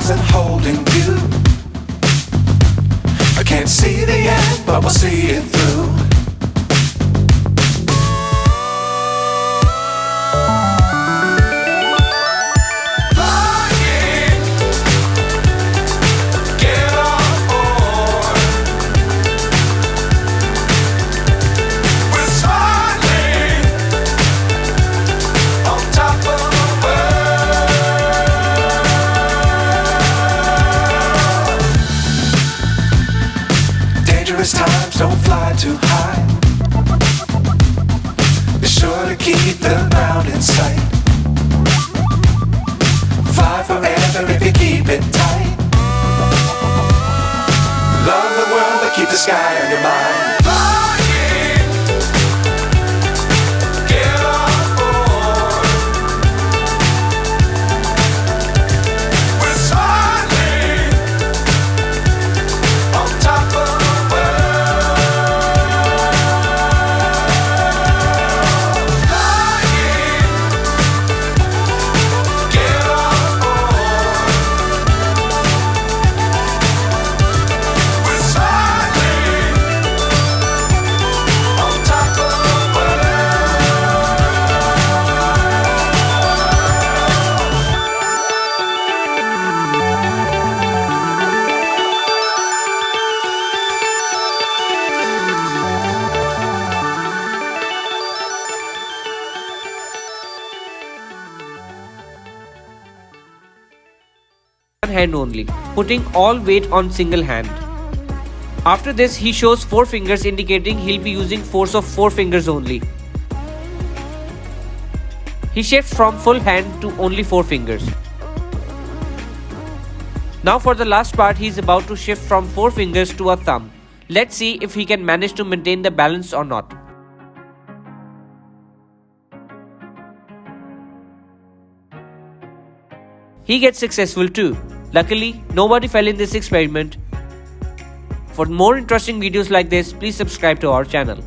wasn't holding you. I can't see the end, but we'll see it through. Times don't fly too high. Be sure to keep the ground in sight. Fly forever if you keep it tight. Love the world but keep the sky on your mind. Hand only, putting all weight on single hand. After this, he shows 4 fingers, indicating he'll be using force of 4 fingers only. He shifts from full hand to only 4 fingers. Now for the last part, he is about to shift from 4 fingers to a thumb. Let's see if he can manage to maintain the balance or not. He gets successful too. Luckily, nobody fell in this experiment. For more interesting videos like this, please subscribe to our channel.